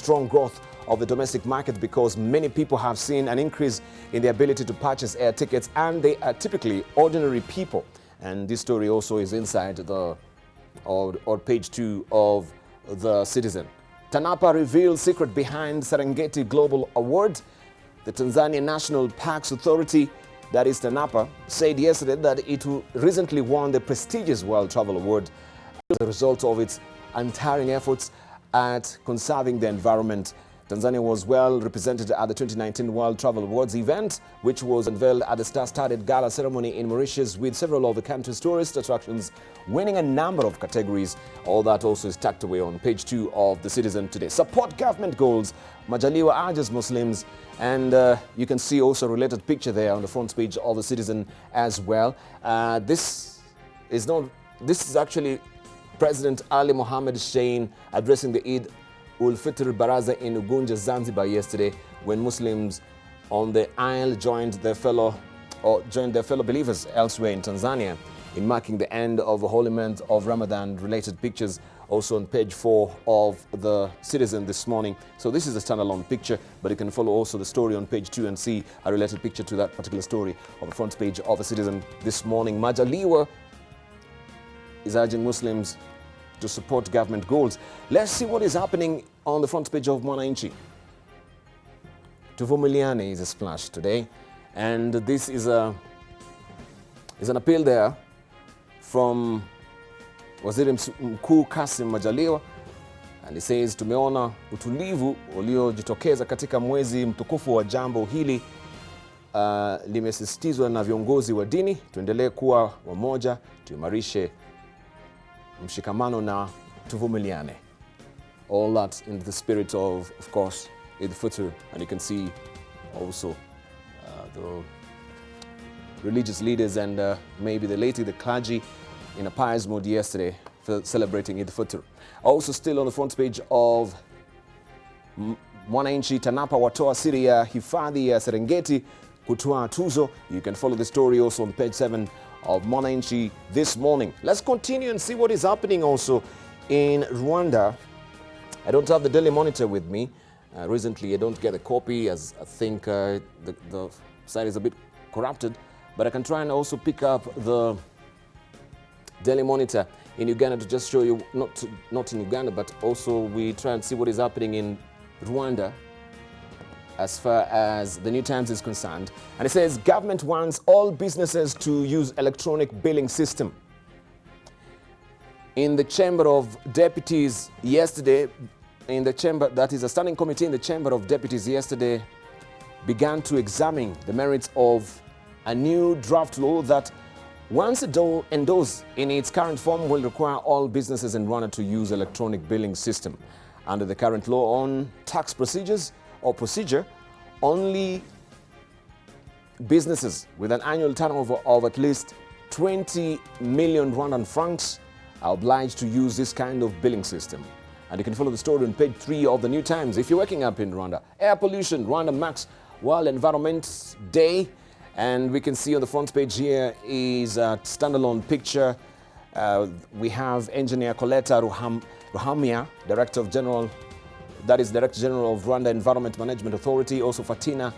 strong growth of the domestic market because many people have seen an increase in the ability to purchase air tickets, and they are typically ordinary people. And this story also is inside the or page 2 of the Citizen. TANAPA reveals secret behind Serengeti Global Award. The Tanzania National Parks Authority, that is TANAPA, said yesterday that it recently won the prestigious World Travel Award as a result of its untiring efforts at conserving the environment. Tanzania was well represented at the 2019 World Travel Awards event, which was unveiled at the star-studded gala ceremony in Mauritius, with several of the country's tourist attractions winning a number of categories. All that also is tucked away on page 2 of the Citizen today. Support government goals. Majaliwa urges Muslims, and you can see also a related picture there on the front page of the Citizen as well. This is actually President Ali Mohammed Shein addressing the Eid Ul-Fitr Baraza in Ugunja, Zanzibar yesterday, when Muslims on the Isle joined their fellow believers elsewhere in Tanzania in marking the end of the holy month of Ramadan. Related pictures also on page 4 of the Citizen this morning. So this is a standalone picture, but you can follow also the story on page 2 and see a related picture to that particular story on the front page of the Citizen this morning. Majaliwa is urging Muslims to support government goals. Let's see what is happening on the front page of Mwananchi. Tuvumiliane is a splash today, and this is an appeal there from Waziri Mkuu Kassim Majaliwa, and he says, tumeona utulivu uliojitokeza katika mwezi mtukufu wa jambo hili limesisitizwa na viongozi wa dini, tuendelee kuwa wamoja, tuimarishe mshikamano na tuvumiliane. All that in the spirit of course, Eid al-Fitr, and you can see also the religious leaders and maybe the clergy in a pious mood yesterday for celebrating Eid al-Fitr. Also still on the front page of Mwananchi, TANAPA watoa siri ya hifadhi ya Serengeti kutoa tuzo. You can follow the story also on page 7 of Mwananchi this morning. Let's continue and see what is happening also in Rwanda. I don't have the Daily Monitor with me. Recently, I don't get a copy as I think the site is a bit corrupted, but I can try and also pick up the Daily Monitor in Uganda to just show you, not in Uganda, but also we try and see what is happening in Rwanda as far as the New Times is concerned. And it says, government wants all businesses to use electronic billing system. In the Chamber of Deputies yesterday, that is a standing committee in the Chamber of Deputies yesterday, began to examine the merits of a new draft law that, once endorsed in its current form, will require all businesses in Rwanda to use electronic billing system. Under the current law on tax procedure, only businesses with an annual turnover of at least 20 million Rwandan francs are obliged to use this kind of billing system. And you can follow the story on page 3 of the New Times. If you're waking up in Rwanda, air pollution, Rwanda marks World Environment Day. And we can see on the front page here is a standalone picture. We have Engineer Coletta Ruhamia, Director General of Rwanda Environment Management Authority, also Fatina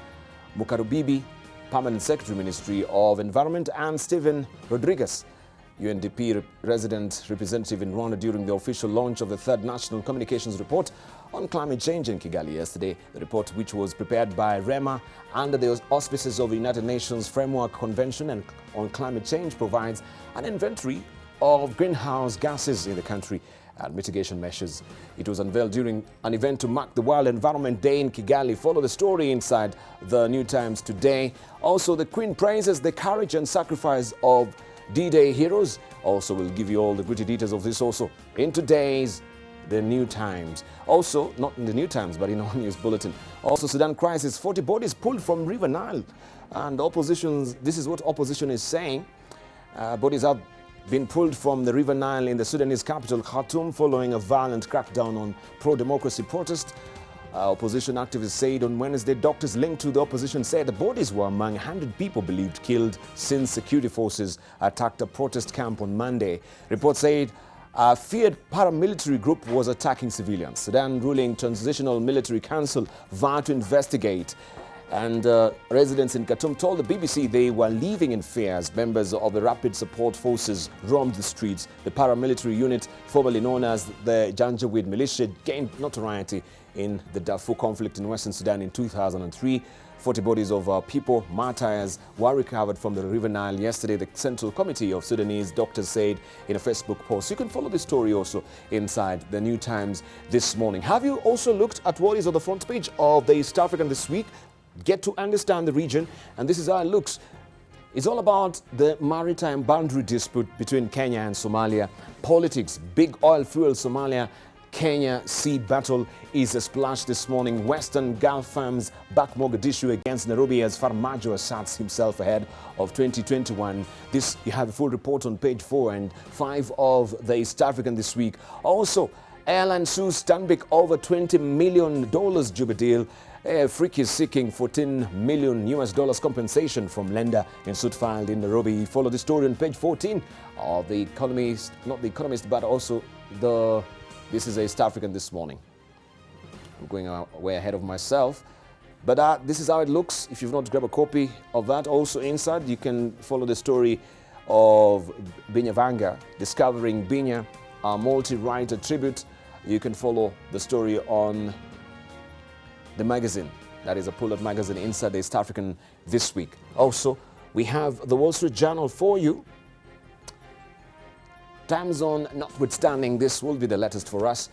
Mukarubibi, Permanent Secretary, Ministry of Environment, and Stephen Rodriguez, UNDP resident representative in Rwanda, during the official launch of the third National Communications Report on Climate Change in Kigali yesterday. The report, which was prepared by REMA under the auspices of the United Nations Framework Convention on Climate Change, provides an inventory of greenhouse gases in the country and mitigation measures. It was unveiled during an event to mark the World Environment Day in Kigali. Follow the story inside the New Times today. Also, the Queen praises the courage and sacrifice of D-Day heroes. Also, we'll give you all the gritty details of this also in today's The New Times. Also, not in the New Times, but in our news bulletin. Also, Sudan crisis, 40 bodies pulled from River Nile. And this is what opposition is saying. Bodies have been pulled from the River Nile in the Sudanese capital, Khartoum, following a violent crackdown on pro-democracy protest. Opposition activists said on Wednesday doctors linked to the opposition said the bodies were among 100 people believed killed since security forces attacked a protest camp on Monday. Reports said A feared paramilitary group was attacking civilians. Sudan ruling Transitional Military Council vowed to investigate. And residents in Khartoum told the BBC they were living in fear as members of the Rapid Support Forces roamed the streets. The paramilitary unit, formerly known as the Janjaweed Militia, gained notoriety in the Darfur conflict in Western Sudan in 2003. 40 bodies of people, martyrs, were recovered from the River Nile yesterday, the Central Committee of Sudanese doctors said in a Facebook post. You can follow this story also inside the New Times this morning. Have you also looked at what is on the front page of the East African this week? Get to understand the region, and this is how it looks. It's all about the maritime boundary dispute between Kenya and Somalia. Politics, big oil fuel Somalia Kenya sea battle is a splash this morning. Western Gulf firms back Mogadishu against Nairobi as Farmajo asserts himself ahead of 2021. This, you have a full report on page 4 and 5 of the East African this week. Also, airline sues Stanbic over $20 million Juba deal. Afrique is seeking $14 million compensation from lender in suit filed in Nairobi. Follow the story on page 14 of The Economist, not The Economist, but also this is East African this morning. I'm going way ahead of myself. But this is how it looks. If you've not grabbed a copy of that, also inside, you can follow the story of Binyavanga, discovering Binya, a multi-writer tribute. You can follow the story on the magazine. That is a pull-out magazine inside the East African this week. Also, we have the Wall Street Journal for you. Time zone notwithstanding, this will be the latest for us.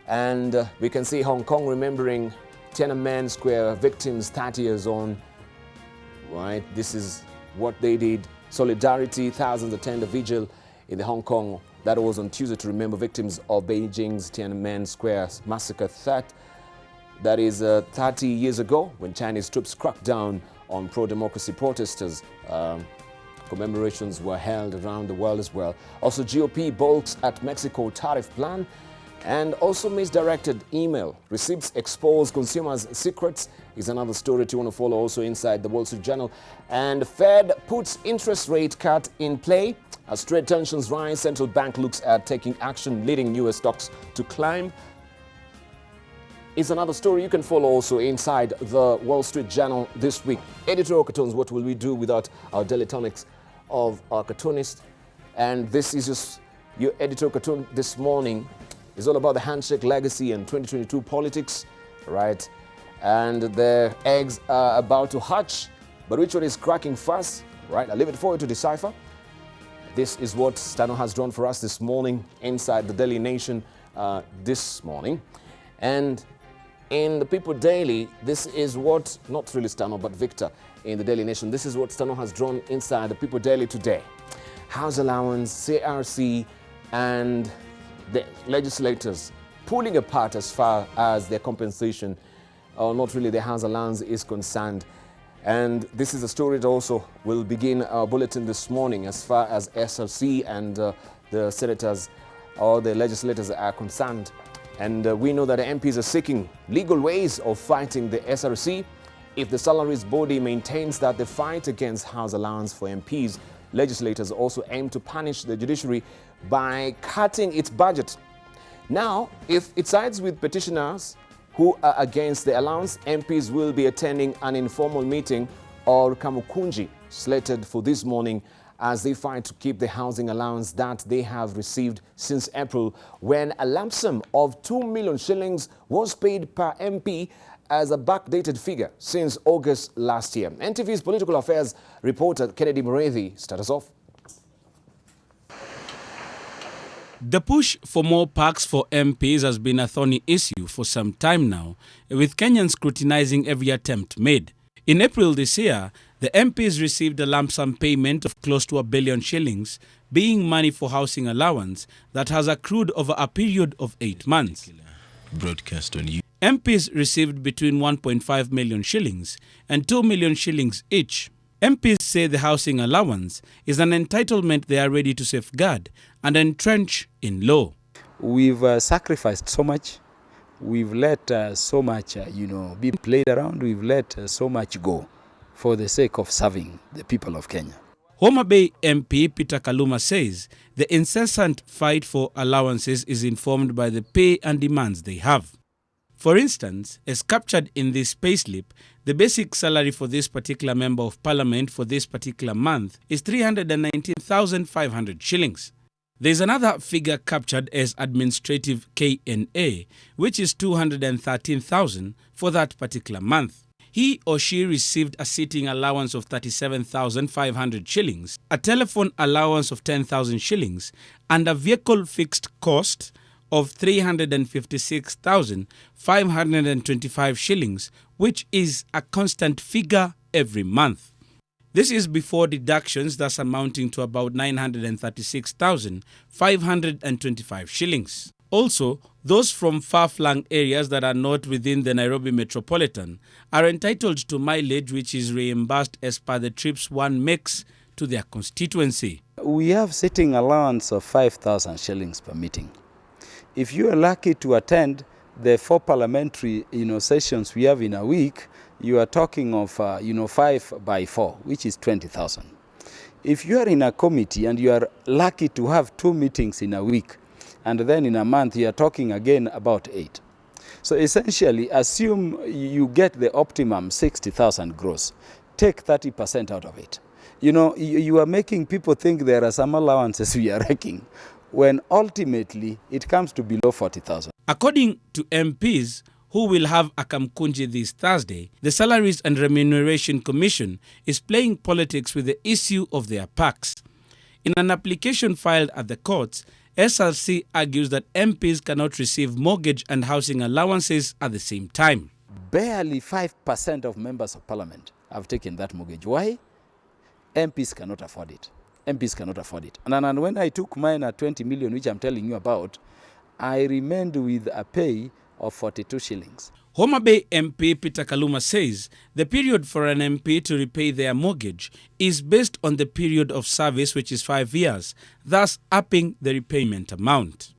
And we can see Hong Kong remembering Tiananmen Square victims 30 years on. Right, this is what they did. Solidarity, thousands attend a vigil in the Hong Kong. That was on Tuesday to remember victims of Beijing's Tiananmen Square massacre. That is 30 years ago when Chinese troops cracked down on pro-democracy protesters. Commemorations were held around the world as well. Also, GOP balks at Mexico tariff plan, and also misdirected email receipts expose consumers' secrets is another story you want to follow also inside the Wall Street Journal. And Fed puts interest rate cut in play as trade tensions rise. Central bank looks at taking action, leading U.S. stocks to climb. Is another story you can follow also inside the Wall Street Journal this week. Editorial cartoons, what will we do without our daily tonics of our cartoonist? And this is just your editorial cartoon this morning. It's all about the handshake legacy and 2022 politics, right? And the eggs are about to hatch, but which one is cracking first, right? I'll leave it for you to decipher. This is what Stano has drawn for us this morning inside the Daily Nation this morning. And in the People Daily, this is what, not really Stano, but Victor in the Daily Nation, this is what Stano has drawn inside the People Daily today. House allowance, CRC, and the legislators pulling apart as far as their compensation, or not really the house allowance, is concerned. And this is a story that also will begin our bulletin this morning as far as SRC and the senators or the legislators are concerned. And we know that the MPs are seeking legal ways of fighting the SRC. If the salaries body maintains that the fight against house allowance for MPs, legislators also aim to punish the judiciary by cutting its budget. Now, if it sides with petitioners who are against the allowance, MPs will be attending an informal meeting or kamukunji slated for this morning as they fight to keep the housing allowance that they have received since April, when a lump sum of 2 million shillings was paid per MP as a backdated figure since August last year. NTV's political affairs reporter Kennedy Mureithi starts us off. The push for more parks for MPs has been a thorny issue for some time now, with Kenyans scrutinizing every attempt made. In April this year, the MPs received a lump sum payment of close to 1 billion shillings, being money for housing allowance that has accrued over a period of 8 months. Broadcast on you. MPs received between 1.5 million shillings and 2 million shillings each. MPs say the housing allowance is an entitlement they are ready to safeguard and entrench in law. We've sacrificed so much. We've let so much, be played around. We've let so much go for the sake of serving the people of Kenya. Homa Bay MP Peter Kaluma says the incessant fight for allowances is informed by the pay and demands they have. For instance, as captured in this payslip, the basic salary for this particular member of parliament for this particular month is 319,500 shillings. There is another figure captured as administrative KNA, which is 213,000 for that particular month. He or she received a sitting allowance of 37,500 shillings, a telephone allowance of 10,000 shillings, and a vehicle fixed cost of 356,525 shillings, which is a constant figure every month. This is before deductions, thus amounting to about 936,525 shillings. Also, those from far-flung areas that are not within the Nairobi metropolitan are entitled to mileage, which is reimbursed as per the trips one makes to their constituency. We have sitting allowance of 5,000 shillings per meeting. If you are lucky to attend the 4 parliamentary sessions we have in a week, you are talking of 5 by 4, which is 20,000. If you are in a committee and you are lucky to have 2 meetings in a week, and then in a month you are talking again about 8. So essentially, assume you get the optimum 60,000 gross. Take 30% out of it. You are making people think there are some allowances we are wrecking, when ultimately it comes to below 40,000. According to MPs who will have a Kamkunji this Thursday, the Salaries and Remuneration Commission is playing politics with the issue of their packs. In an application filed at the courts, SRC argues that MPs cannot receive mortgage and housing allowances at the same time. Barely 5% of members of parliament have taken that mortgage. Why? MPs cannot afford it. MPs cannot afford it. And when I took mine at 20 million, which I'm telling you about, I remained with a pay of 42 shillings. Homa Bay MP Peter Kaluma says the period for an MP to repay their mortgage is based on the period of service, which is 5 years, thus upping the repayment amount.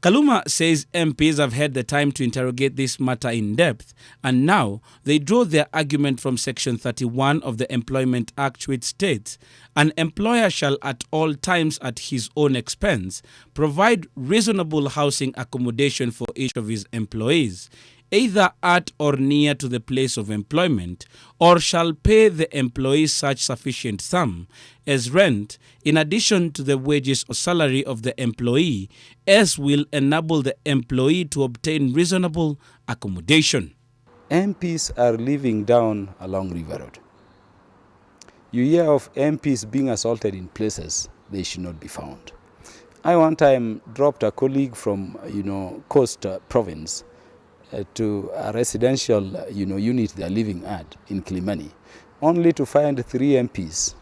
Kaluma says MPs have had the time to interrogate this matter in depth, and now they draw their argument from Section 31 of the Employment Act, which states an employer shall at all times at his own expense provide reasonable housing accommodation for each of his employees, either at or near to the place of employment, or shall pay the employee such sufficient sum as rent in addition to the wages or salary of the employee, as will enable the employee to obtain reasonable accommodation. MPs are living down along River Road. You hear of MPs being assaulted in places they should not be found. I one time dropped a colleague from Coast Province to a residential unit they are living at in Kilimani, only to find 3 MPs,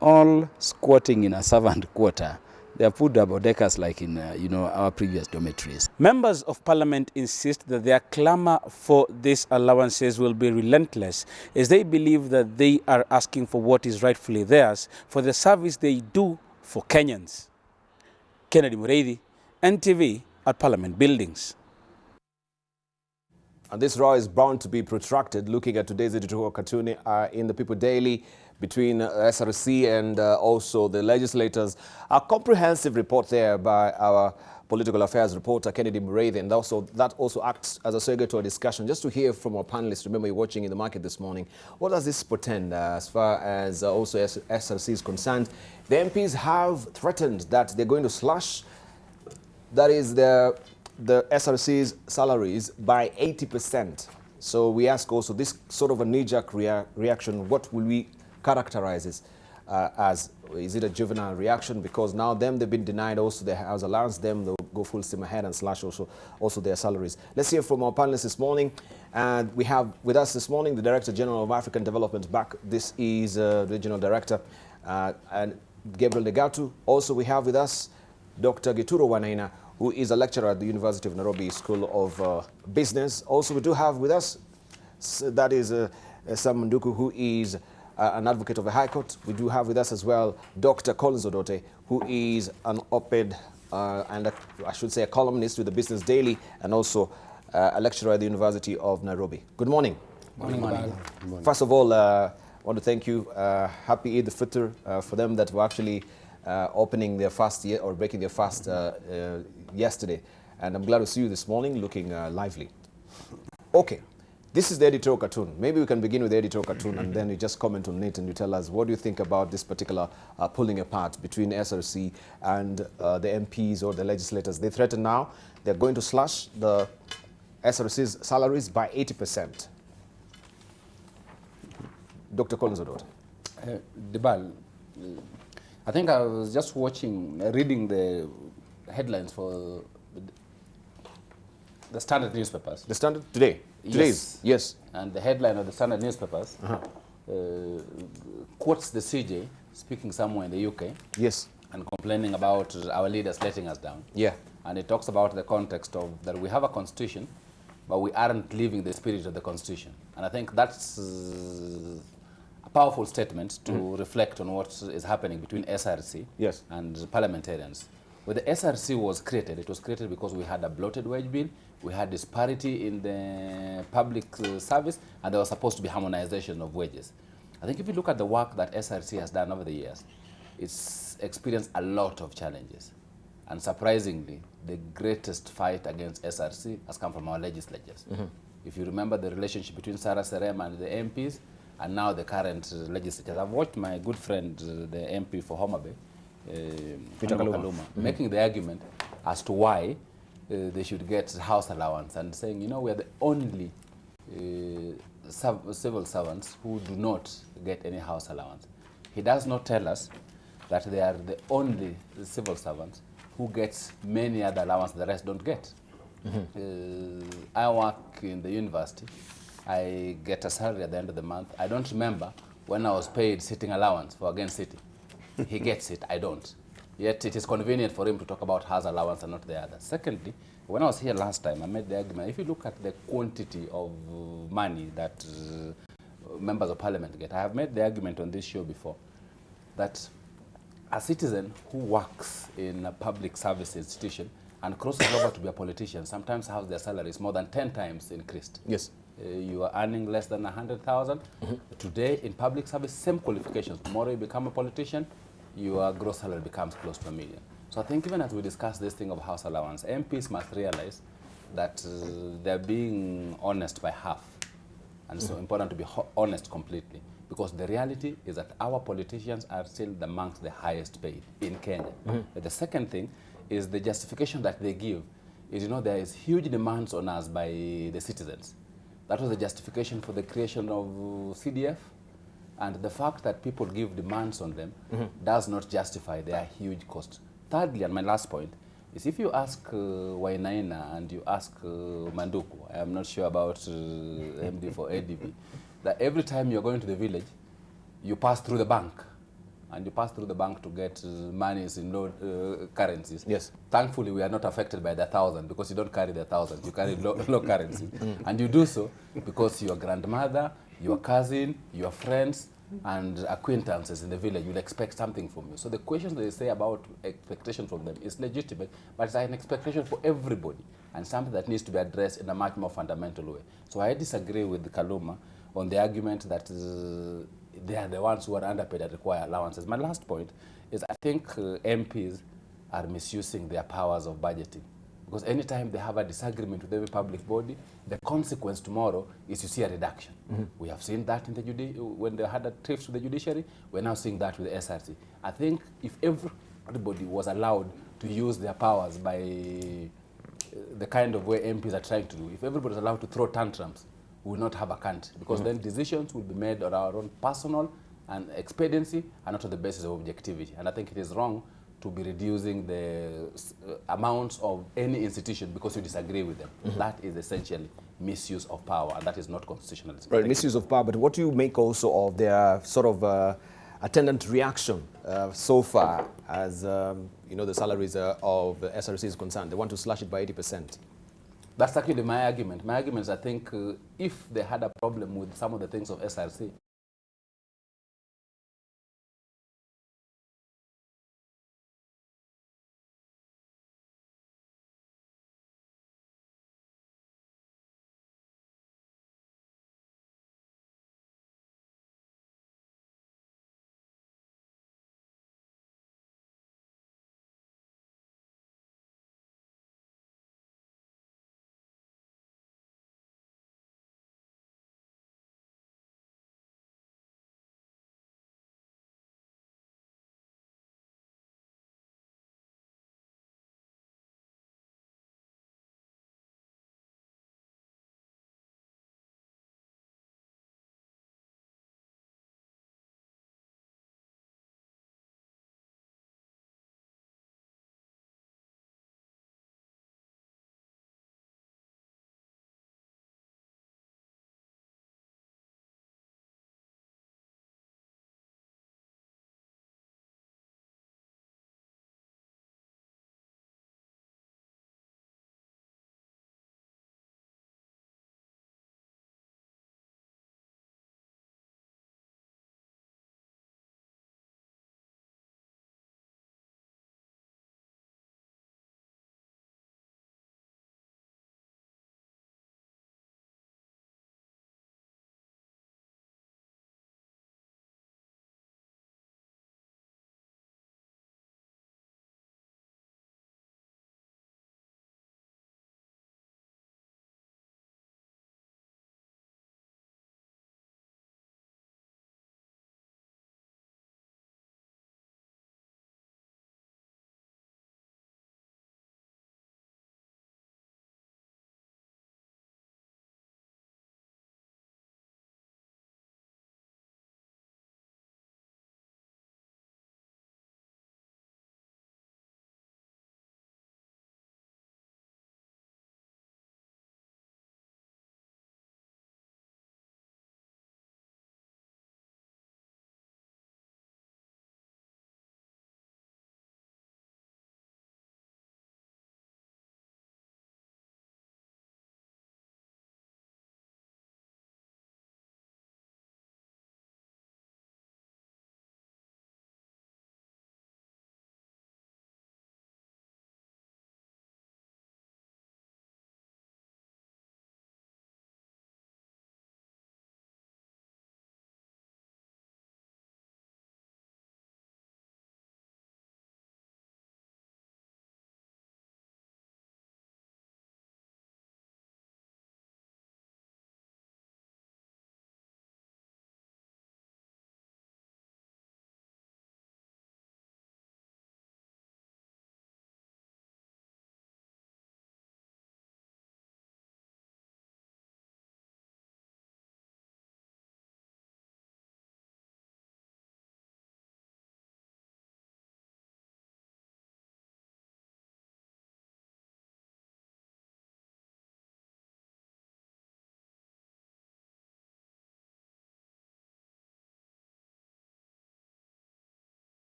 all squatting in a servant quarter. They have put double-deckers like in our previous dormitories. Members of Parliament insist that their clamour for these allowances will be relentless, as they believe that they are asking for what is rightfully theirs for the service they do for Kenyans. Kennedy Mureithi, NTV at Parliament Buildings. And this row is bound to be protracted. Looking at today's editorial cartoon in the People Daily between SRC and also the legislators. A comprehensive report there by our political affairs reporter Kennedy Mureithi, and that also acts as a segue to a discussion. Just to hear from our panelists, remember you're watching In the Market this morning, what does this portend as far as also SRC is concerned? The MPs have threatened that they're going to slash, that is the SRC's salaries by 80%. So we ask also this sort of a knee-jerk reaction, what will we characterize this as? Is it a juvenile reaction? Because now they've been denied also their house allowance, they'll go full steam ahead and slash also their salaries. Let's hear from our panelists this morning. And we have with us this morning the Director General of African Development back. This is Regional Director and Gabriel Negatu. Also we have with us Dr. Gituro Wanaina, who is a lecturer at the University of Nairobi School of Business. Also, we do have with us, that is Sam Nduku, who is an advocate of the High Court. We do have with us as well Dr. Collins Odote, who is an op-ed and I should say a columnist with the Business Daily, and also a lecturer at the University of Nairobi. Good morning. Good morning. First of all, I want to thank you. Happy Eid al-Fitr for them that were actually opening their fast or breaking their fast yesterday. And I'm glad to see you this morning looking lively. Okay, this is the editorial cartoon. Maybe we can begin with the editorial cartoon and then you just comment on it and you tell us what do you think about this particular pulling apart between SRC and the MPs or the legislators. They threaten now they're going to slash the SRC's salaries by 80%. Dr. Collins Odot. Debarl, I think I was just reading the headlines for the Standard newspapers. The Standard today? Yes. Yes. And the headline of the Standard newspapers quotes the CJ speaking somewhere in the UK. Yes. And complaining about our leaders letting us down. Yeah. And it talks about the context of that we have a constitution, but we aren't living the spirit of the constitution. And I think that's a powerful statement to reflect on what is happening between SRC yes. and parliamentarians. When the SRC was created, it was created because we had a bloated wage bill, we had disparity in the public service, and there was supposed to be harmonization of wages. I think if you look at the work that SRC has done over the years, it's experienced a lot of challenges. And surprisingly, the greatest fight against SRC has come from our legislatures. If you remember the relationship between Sarah Serem and the MPs, and now the current legislatures. I've watched my good friend, the MP for Homa Bay, Peter Kaluma, making the argument as to why they should get house allowance and saying, you know, we are the only civil servants who do not get any house allowance. He does not tell us that they are the only civil servants who gets many other allowances the rest don't get. I work in the university. I get a salary at the end of the month. I don't remember when I was paid sitting allowance for against sitting. He gets it, I don't. Yet it is convenient for him to talk about house allowance and not the other. Secondly, when I was here last time, I made the argument, if you look at the quantity of money that members of parliament get, I have made the argument on this show before, that a citizen who works in a public service institution and crosses over to be a politician sometimes has their salaries more than 10 times increased. Yes. You are earning less than 100,000. Today, in public service, same qualifications. Tomorrow you become a politician, your gross salary becomes close to $1 million. So I think even as we discuss this thing of house allowance, MPs must realize that they're being honest by half. And so important to be honest completely. Because the reality is that our politicians are still amongst the highest paid in Kenya. The second thing is the justification that they give is, you know, there is huge demands on us by the citizens. That was the justification for the creation of CDF. And the fact that people give demands on them does not justify their huge costs. Thirdly, and my last point, is if you ask Wainaina and you ask Manduku, I am not sure about MD for ADB, that every time you're going to the village, you pass through the bank. And you pass through the bank to get monies in low currencies. Yes. Thankfully, we are not affected by the 1,000 because you don't carry the 1,000. You carry low currency. And you do so because your grandmother, your cousin, your friends, and acquaintances in the village will expect something from you. So the questions they say about expectation from them is legitimate, but it's an expectation for everybody and something that needs to be addressed in a much more fundamental way. So I disagree with Kaluma on the argument that they are the ones who are underpaid and require allowances. My last point is I think MPs are misusing their powers of budgeting. Because anytime they have a disagreement with every public body, the consequence tomorrow is you see a reduction. We have seen that in the when they had a trips to the judiciary. We're now seeing that with the SRC. I think if everybody was allowed to use their powers by the kind of way MPs are trying to do, if everybody is allowed to throw tantrums, we will not have a country. Because then decisions will be made on our own personal and expediency and not on the basis of objectivity. And I think it is wrong to be reducing the amounts of any institution because you disagree with them. That is essentially misuse of power, and that is not constitutional. Right, misuse of power. But what do you make also of their sort of attendant reaction so far as you know, the salaries of the SRC is concerned? They want to slash it by 80%. That's actually my argument. My argument is I think if they had a problem with some of the things of SRC,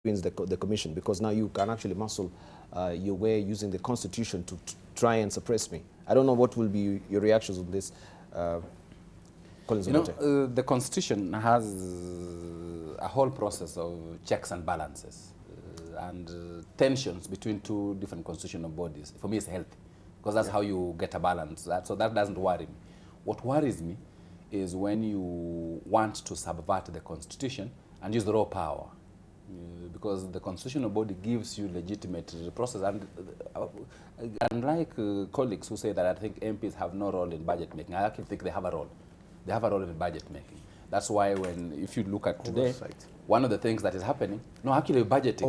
wins the commission, because now you can actually muscle your way using the constitution to try and suppress me. I don't know what will be your reactions on this. Collins Omote. The constitution has a whole process of checks and balances and tensions between two different constitutional bodies. For me, it's healthy, because that's how you get a balance. So that doesn't worry me. What worries me is when you want to subvert the constitution and use the raw power. Because the constitutional body gives you legitimate process, and unlike colleagues who say that I think MPs have no role in budget making, I actually think they have a role. They have a role in budget making. That's why if you look at today, one of the things that is happening, budgeting.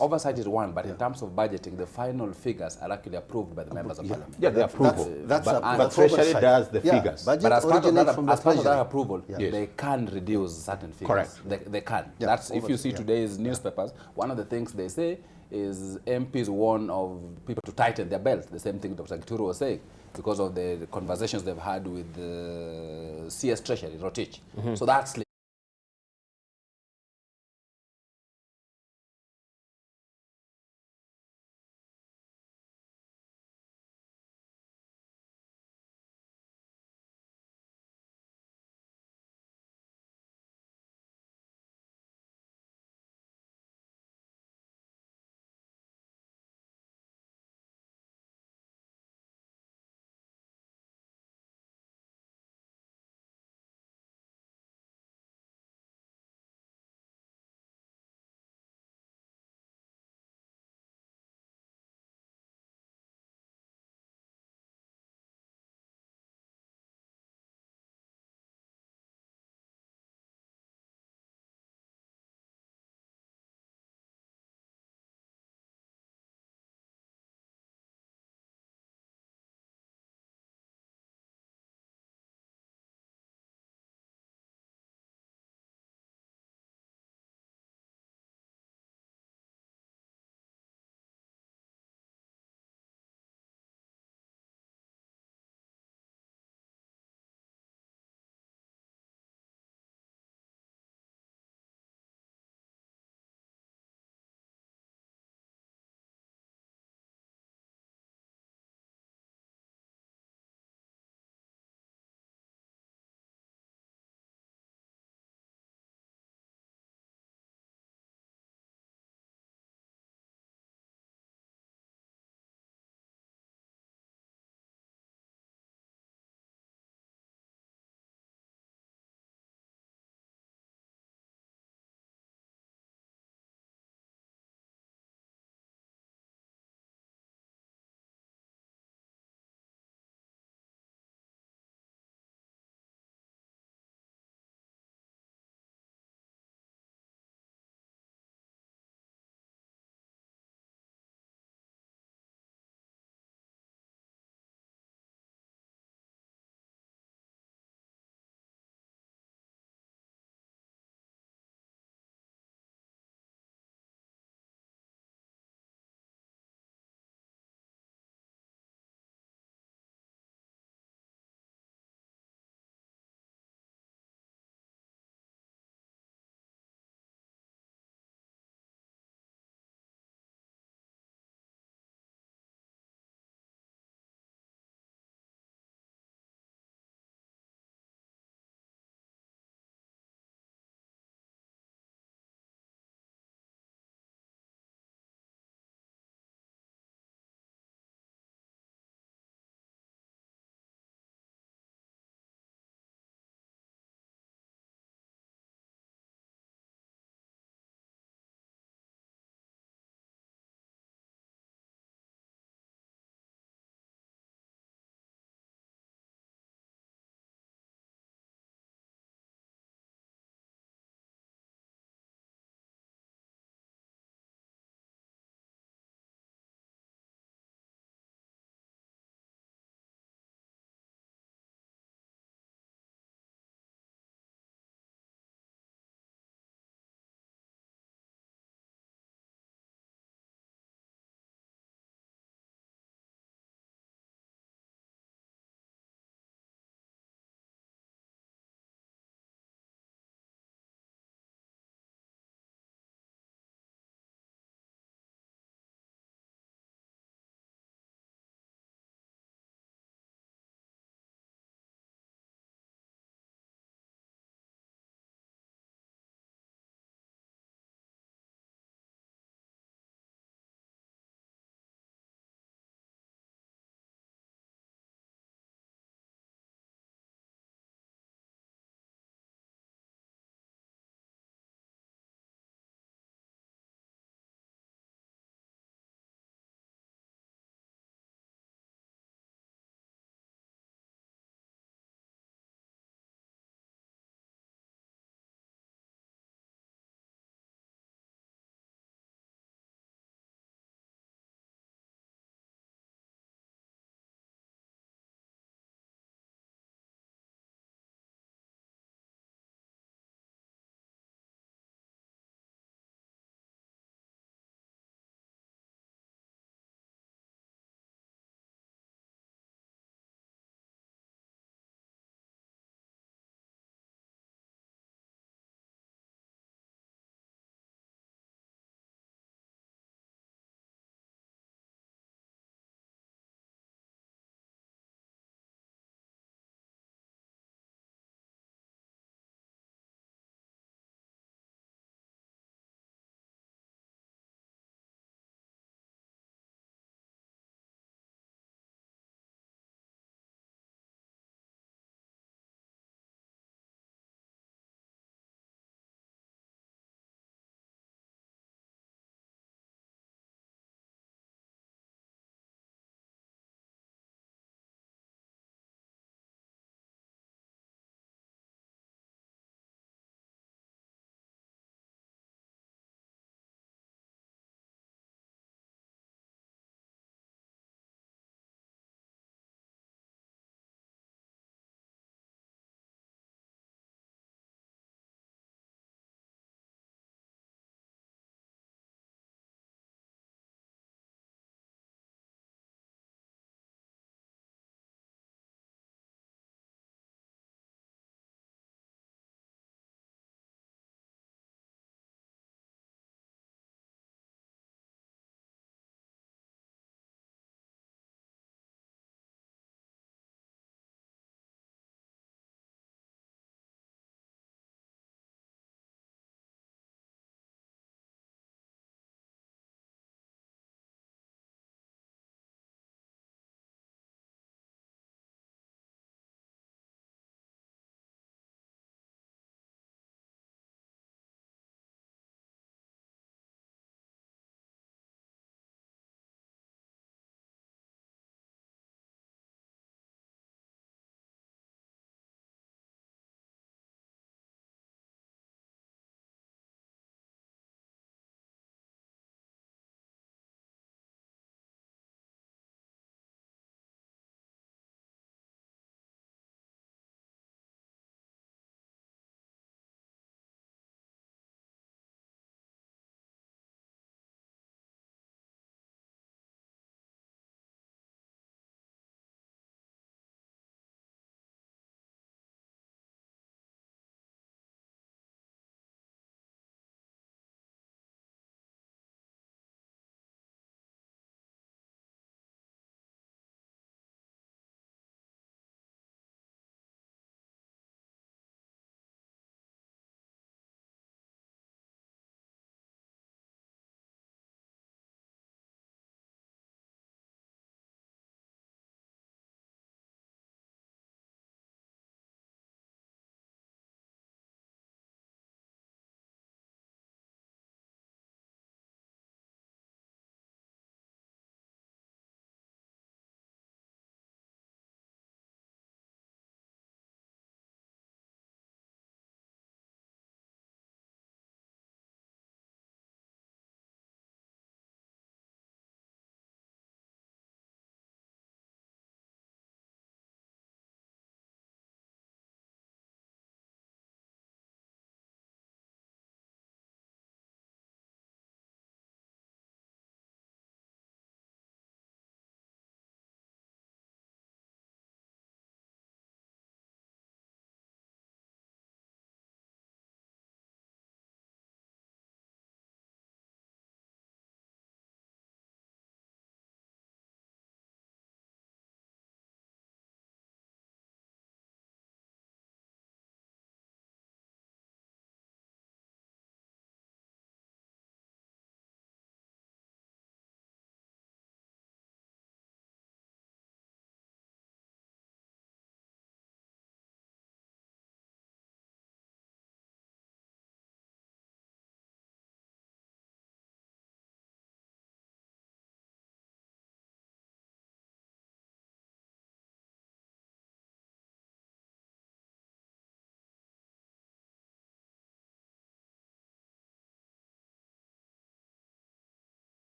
Oversight is one, but in terms of budgeting, the final figures are actually approved by the members of parliament. Yeah, the approval. But Treasury does the figures. But as part of that approval, they can reduce certain figures. Correct. They can. Yeah, That's if you see today's newspapers, one of the things they say is MPs warn of people to tighten their belts. The same thing Dr. Gituru was saying, because of the conversations they've had with the CS Treasury, Rotich. So that's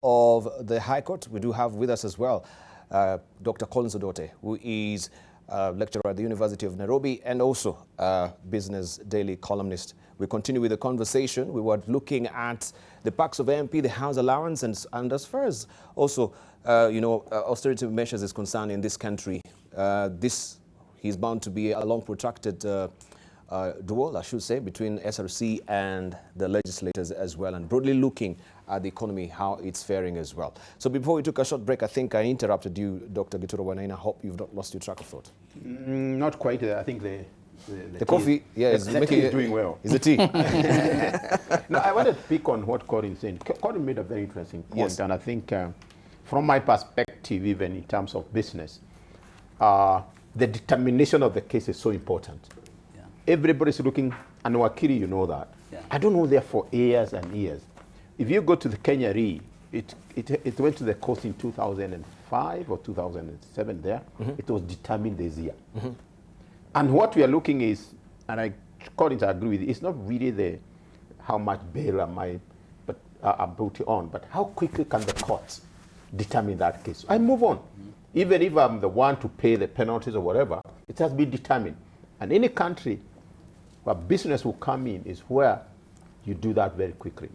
of the High Court, we do have with us as well Dr. Collins Odote, who is lecturer at the University of Nairobi and also Business Daily columnist. We continue with the conversation. We were looking at the perks of MP, the house allowance, and as far as also, austerity measures is concerned in this country, this is bound to be a long protracted duel, I should say, between SRC and the legislators as well, and broadly looking at the economy, how it's faring as well. So before we took a short break, I think I interrupted you, Dr. Gituro Wanaina. I hope you've not lost your track of thought. Not quite. I think the coffee, is making it doing well. Is the tea? No, I wanted to pick on what Corin said. Corin made a very interesting point, Yes. and I think from my perspective, even in terms of business, the determination of the case is so important. Yeah. Everybody's looking, and Wakiri, you know that. Yeah. I don't know there for years and years. If you go to the Kenya Re, it went to the court in 2005 or 2007 there. It was determined this year. And what we are looking is, and I according to agree with you, it's not really the how much bail am I put on, but how quickly can the courts determine that case? I move on. Even if I'm the one to pay the penalties or whatever, it has been determined. And any country where business will come in is where you do that very quickly.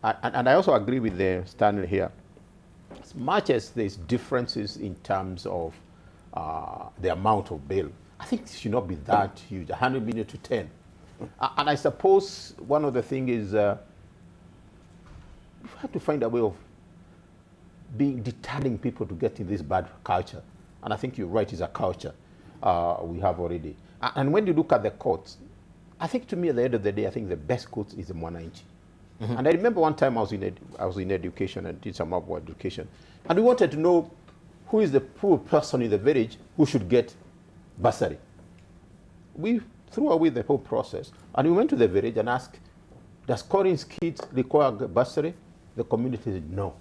And I also agree with Stanley here. As much as there's differences in terms of the amount of bail, I think it should not be that huge, 100 million to 10. And I suppose one of the things is we have to find a way of deterring people to get in this bad culture. And I think you're right, it's a culture we have already. And when you look at the courts, I think to me at the end of the day, I think the best court is the Mwananchi. And I remember one time I was in education and did some upward education. And we wanted to know who is the poor person in the village who should get bursary. We threw away the whole process. And we went to the village and asked, does Corin's kids require bursary? The community said no.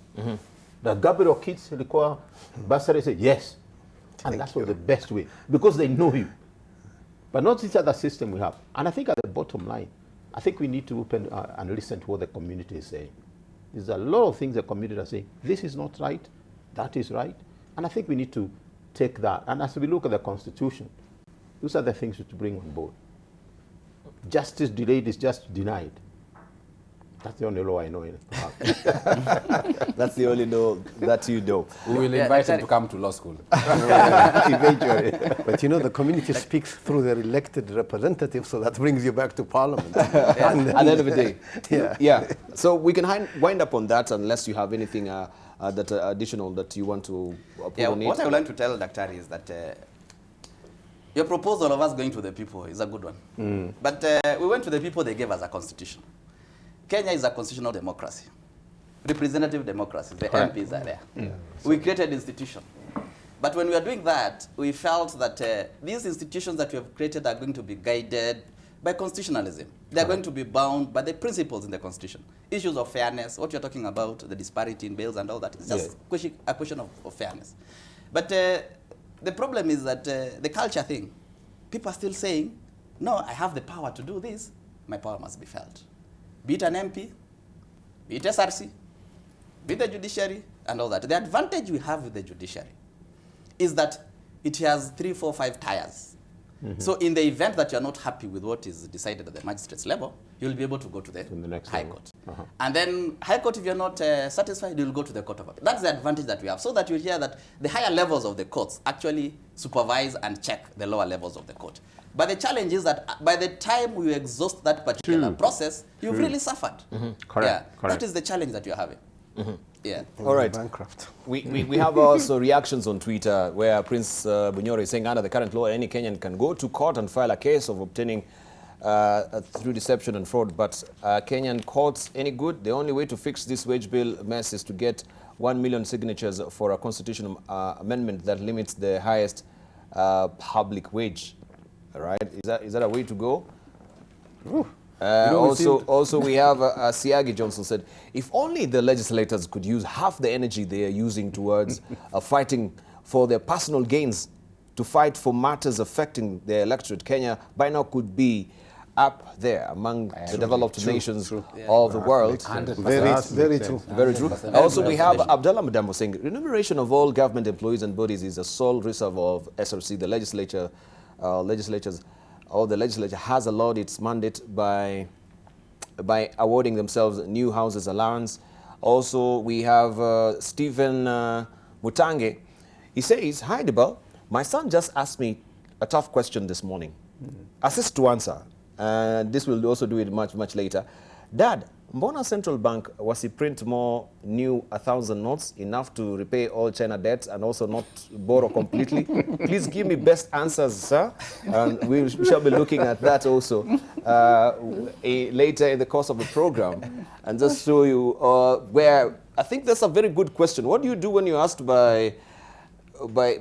Does Gabriel kids require bursary? Said yes. And that was the best way, because they know you. But not this other system we have. And I think at the bottom line, I think we need to open and listen to what the community is saying. There's a lot of things the community are saying. This is not right. That is right. And I think we need to take that. And as we look at the Constitution, those are the things to bring on board. Justice delayed is just denied. That's the only law I know. That's the only law that you know. We will invite him to come to law school. Eventually. But you know, the community speaks through their elected representatives, so that brings you back to Parliament. And At the end of the day. Yeah. So we can wind up on that unless you have anything that additional that you want to put on it. What I would like to tell Daktari is that your proposal of us going to the people is a good one. But we went to the people, they gave us a constitution. Kenya is a constitutional democracy, representative democracy. The MPs are there. We created institutions. But when we are doing that, we felt that these institutions that we have created are going to be guided by constitutionalism. They are going to be bound by the principles in the Constitution. Issues of fairness, what you're talking about, the disparity in bails and all that, it's just a question of fairness. But the problem is that the culture thing, people are still saying, no, I have the power to do this, my power must be felt. Be it an MP, be it SRC, be it the judiciary, and all that. The advantage we have with the judiciary is that it has 3, 4, 5 tiers. So in the event that you're not happy with what is decided at the magistrate's level, you'll be able to go to the next High level. Court. And then High Court, if you're not satisfied, you'll go to the Court of Appeal. That's the advantage that we have, so that you hear that the higher levels of the courts actually supervise and check the lower levels of the court. But the challenge is that by the time we exhaust that particular process, you've really suffered. Correct. That is the challenge that you're having. Yeah. All right. Bankrupt. We have also reactions on Twitter where Prince Bunyoro is saying under the current law, any Kenyan can go to court and file a case of obtaining through deception and fraud. But Kenyan courts any good? The only way to fix this wage bill mess is to get 1 million signatures for a constitutional amendment that limits the highest public wage. All right? Is that a way to go? Also, we have Siagi Johnson said, if only the legislators could use half the energy they are using towards fighting for their personal gains to fight for matters affecting their electorate, Kenya by now could be up there among the developed nations Yeah. of the world. 100%. Very true. Very true. 100%. Also, we have Abdallah Madambo saying, remuneration of all government employees and bodies is a sole reserve of SRC. The legislature has allowed its mandate by awarding themselves new houses allowance. Also, we have Stephen Mutange. He says, hi, Debarl. My son just asked me a tough question this morning. Assist to answer. This will also do it much, much later. Dad, Mbona Central Bank was print more new 1,000 notes, enough to repay all China debts and also not borrow completely? Please give me best answers, sir. And we shall be looking at that also later in the course of the program. And just show you where, I think that's a very good question. What do you do when you're asked by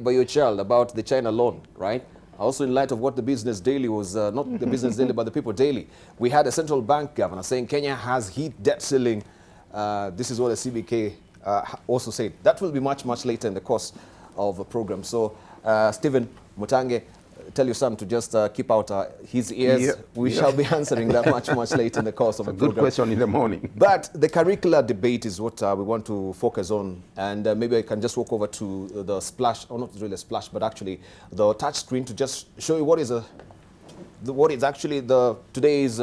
your child about the China loan, right? Also, in light of what the Business Daily was, not the Business Daily, but the People Daily, we had a central bank governor saying Kenya has hit debt ceiling. This is what the CBK also said. That will be much, much later in the course of the program. So, Stephen Mutange, tell your son to just keep out his ears. Yeah. We shall be answering that much, much later in the course of the program. Good question in the morning. But the curricular debate is what we want to focus on. And maybe I can just walk over to the splash, or not really a splash, but actually the touch screen to just show you what is actually today's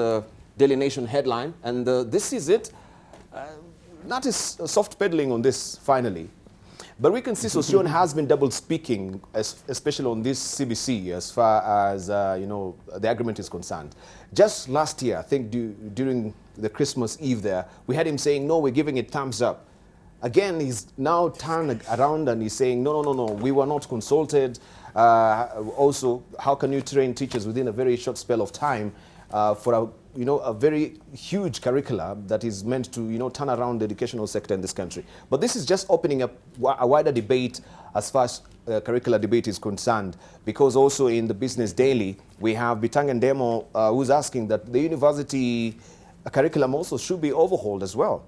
Daily Nation headline. And this is it. That is soft pedaling on this, finally. But we can see Sosyon has been double speaking, especially on this CBC, as far as the agreement is concerned. Just last year, I think during the Christmas Eve there, we had him saying, no, we're giving it thumbs up. Again, he's now turned around and he's saying, no, we were not consulted. Also, how can you train teachers within a very short spell of time for a very huge curricula that is meant to turn around the educational sector in this country? But this is just opening up a wider debate as far as curricular debate is concerned, because also in the Business Daily we have Bitang Ndemo who's asking that the university curriculum also should be overhauled as well.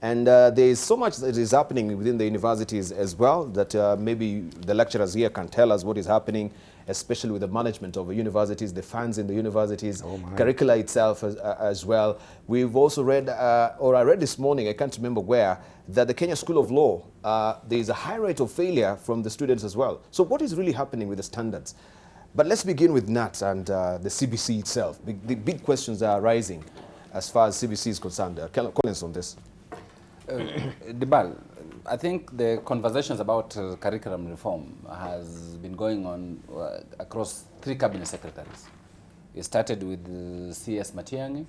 And there is so much that is happening within the universities as well that maybe the lecturers here can tell us what is happening, especially with the management of the universities, the funds in the universities, curricula itself as well. We've also read, or I read this morning, I can't remember where, that the Kenya School of Law, there is a high rate of failure from the students as well. So what is really happening with the standards? But let's begin with NAT and the CBC itself. The big questions are arising as far as CBC is concerned. Comments on this? Debarl, I think the conversations about curriculum reform has been going on across 3 cabinet secretaries. It started with CS Matiang'i,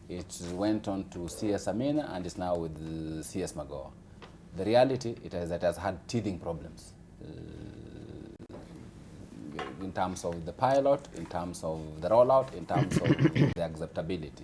it went on to CS Amina, and it's now with CS Magoa. The reality is that it has had teething problems in terms of the pilot, in terms of the rollout, in terms of the acceptability.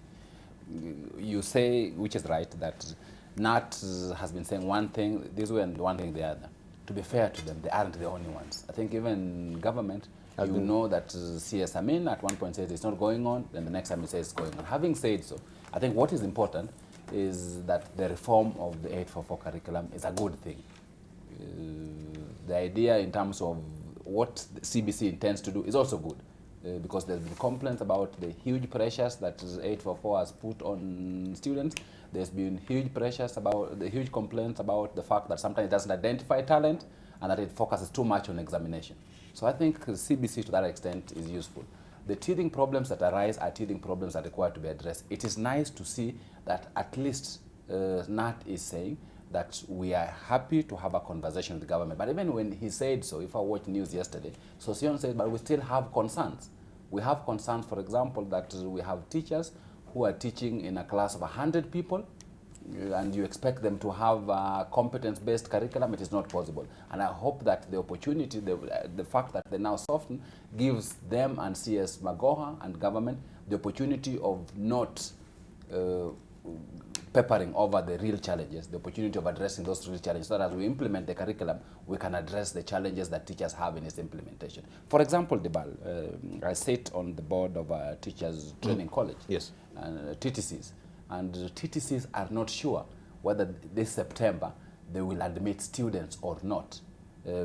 You say, which is right, that NAT has been saying one thing this way and one thing the other. To be fair to them, they aren't the only ones. I think even government, know that CS Amin at one point says it's not going on, then the next time it says it's going on. Having said so, I think what is important is that the reform of the 844 curriculum is a good thing. The idea in terms of what the CBC intends to do is also good. Because there's been complaints about the huge pressures that 844 has put on students. There's been huge pressures about the huge complaints about the fact that sometimes it doesn't identify talent and that it focuses too much on examination. So I think CBC to that extent is useful. The teething problems that arise are teething problems that require to be addressed. It is nice to see that at least NAT is saying that we are happy to have a conversation with the government. But even when he said so, if I watched news yesterday, Sosyon said, but we still have concerns. We have concerns, for example, that we have teachers who are teaching in a class of 100 people, and you expect them to have a competence-based curriculum. It is not possible. And I hope that the opportunity, the fact that they now soften, gives them and CS Magoha and government the opportunity of not peppering over the real challenges, the opportunity of addressing those real challenges, so that as we implement the curriculum, we can address the challenges that teachers have in its implementation. For example, Debarl, I sit on the board of a teachers training college, yes, and TTCs, and TTCs are not sure whether this September they will admit students or not.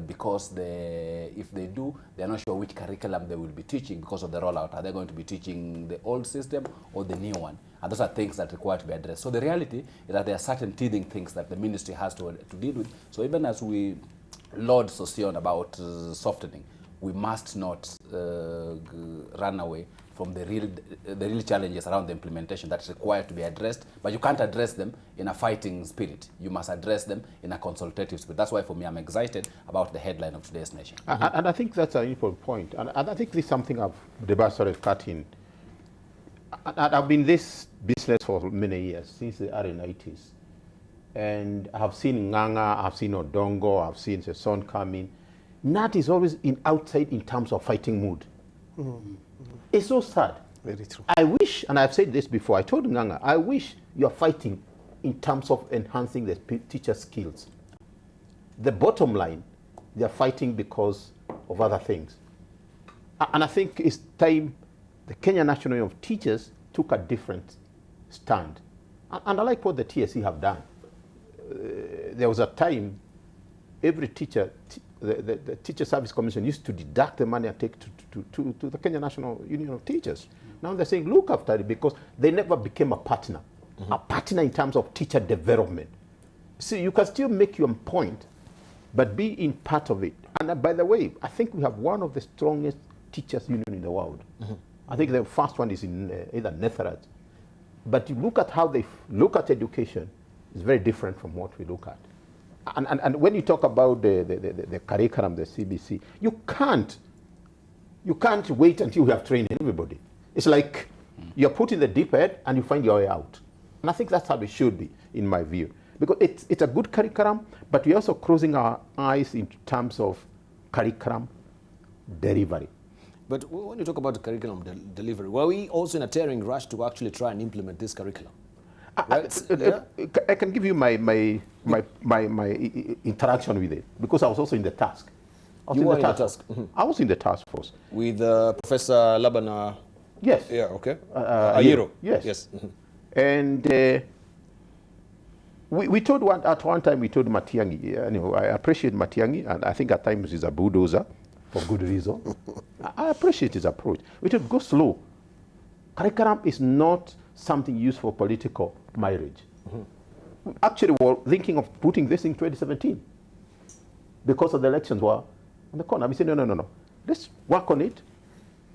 because if they do, they're not sure which curriculum they will be teaching because of the rollout. Are they going to be teaching the old system or the new one? And those are things that require to be addressed. So the reality is that there are certain teething things that the ministry has to deal with. So even as we laud Sossion about softening, we must not run away from the real challenges around the implementation that's required to be addressed, but you can't address them in a fighting spirit. You must address them in a consultative spirit. That's why, for me, I'm excited about the headline of today's Nation. And I think that's an important point. And I think this is something Debarl started cutting. I've been in this business for many years, since the early 90s. And I've seen Nganga, I've seen Odongo, I've seen Sesson coming. Nat is always outside in terms of fighting mood. It's so sad. Very true. I wish, and I've said this before, I told Nganga, I wish you're fighting in terms of enhancing the teacher skills. The bottom line, they're fighting because of other things. And I think it's time the Kenya National Union of Teachers took a different stand. And I like what the TSC have done. There was a time every teacher, the Teacher Service Commission used to deduct the money and take to the Kenya National Union of Teachers. Now they're saying, look after it, because they never became a partner in terms of teacher development. See, you can still make your point, but be in part of it. And by the way, I think we have one of the strongest teachers union in the world. I think the first one is in either Netherlands. But you look at how they look at education, it's very different from what we look at. And when you talk about the curriculum, the CBC, you can't wait until you have trained everybody. It's like you're put in the deep end and you find your way out. And I think that's how it should be, in my view. Because it's a good curriculum, but we're also closing our eyes in terms of curriculum delivery. But when you talk about the curriculum delivery, were we also in a tearing rush to actually try and implement this curriculum? Right? I can give you my interaction with it, because I was also in the task. I was in the task force. With Professor Labana? Yes. Yeah, okay. Ayiro? Yes. And we told at one time, we told Matiang'i, I appreciate Matiang'i, and I think at times he's a bulldozer for good reason. I appreciate his approach. We told, go slow. Curriculum is not something used for political marriage. Actually, we're thinking of putting this in 2017 because of the elections were on the corner. We said, no. Let's work on it,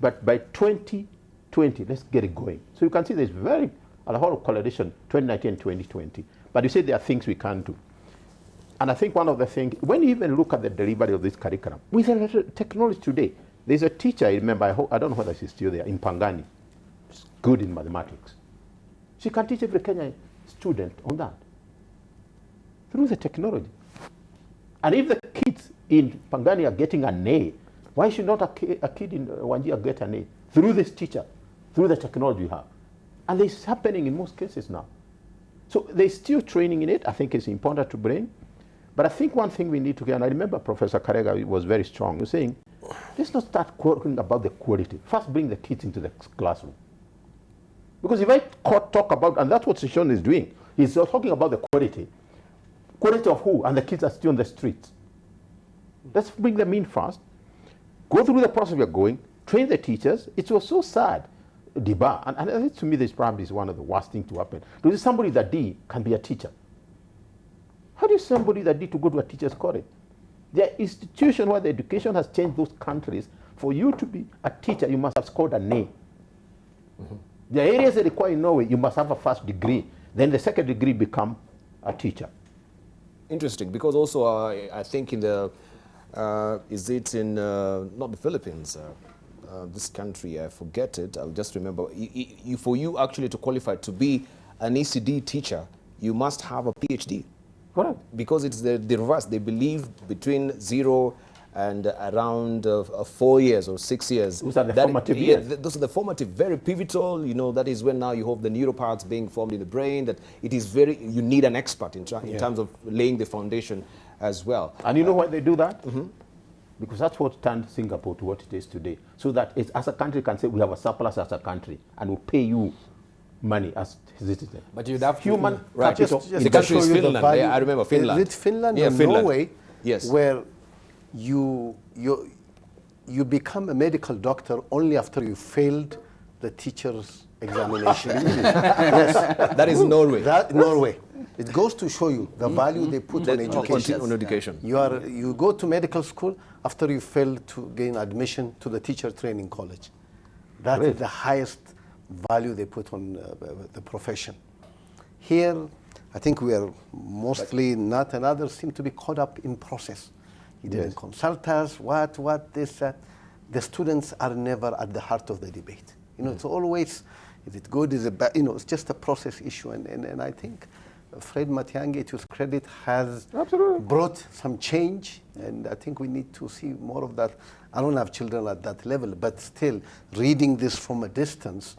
but by 2020, let's get it going. So you can see there's a lot of correlation, 2019 and 2020. But you say there are things we can't do. And I think one of the things, when you even look at the delivery of this curriculum, with the technology today, there's a teacher, I remember, I don't know whether she's still there, in Pangani, she's good in mathematics. She can teach every Kenyan student on that through the technology. And if the kids in Pangani are getting an A, why should not a kid in Wajir get an A? Through this teacher, through the technology we have. And it's happening in most cases now. So there's still training in it. I think it's important to bring. But I think one thing we need to get, and I remember Professor Karega was very strong, he was saying, let's not start talking about the quality. First bring the kids into the classroom. Because if I talk about, and that's what Session is doing, he's talking about the quality. Quality of who? And the kids are still on the streets. Let's bring them in first. Go through the process we're going, train the teachers. It was so sad. Debarl, and I think to me this probably is one of the worst things to happen. Because somebody that did can be a teacher. How do somebody that did to go to a teacher's college? There are institutions where the education has changed those countries. For you to be a teacher, you must have scored an A. There are areas that require in Norway, you must have a first degree. Then the second degree become a teacher. Interesting, because also I think in the, is it in, not the Philippines, this country, I forget it, I'll just remember, for you actually to qualify to be an ECD teacher, you must have a PhD. Correct. Because it's the reverse. They believe between 0 and around 4 years or 6 years. Those are the formative years. Those are the formative, very pivotal. You know, that is when now you have the neuroparts being formed in the brain. That it is very, you need an expert in terms of laying the foundation as well. And you know why they do that? Because that's what turned Singapore to what it is today. So that it's, as a country can say we have a surplus as a country and we'll pay you money as citizens. But you'd have human right. capital. The country is Finland. I remember Finland. Is it Finland or Norway? Yes. Where you become a medical doctor only after you failed the teacher's examination. Yes. That is Norway. Norway. It goes to show you the value they put on education. On education. You go to medical school after you fail to gain admission to the teacher training college. That is the highest value they put on the profession. Here, I think we are mostly not, and others seem to be caught up in process. He didn't consult us, what, this, that. The students are never at the heart of the debate. You know, it's always, is it good, is it bad? You know, it's just a process issue. And I think Fred Matiang'i, to his credit, has brought some change. And I think we need to see more of that. I don't have children at that level, but still, reading this from a distance,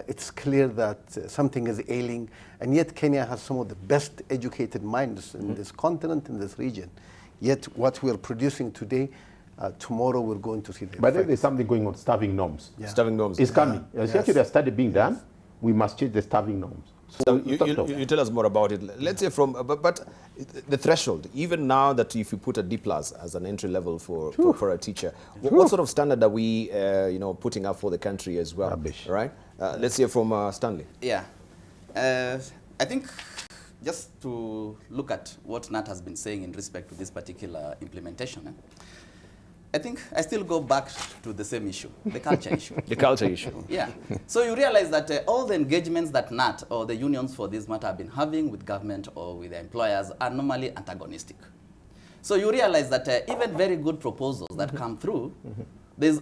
it's clear that something is ailing. And yet Kenya has some of the best educated minds in this continent, in this region. Yet what we're producing today, tomorrow we're going to see the But there's something going on, starving norms. Yeah. Starving norms. It's coming. There's actually a study being done. We must change the starving norms. So you tell us more about it. Let's say from, but the threshold, even now that if you put a D+ as an entry level for a teacher, what sort of standard are we, putting up for the country as well? Rubbish. Right? Let's hear from Stanley. Yeah. I think just to look at what Nat has been saying in respect to this particular implementation, I think I still go back to the same issue, the culture issue. The culture issue. Yeah. So you realize that all the engagements that Nat or the unions for this matter have been having with government or with their employers are normally antagonistic. So you realize that even very good proposals that come through, there's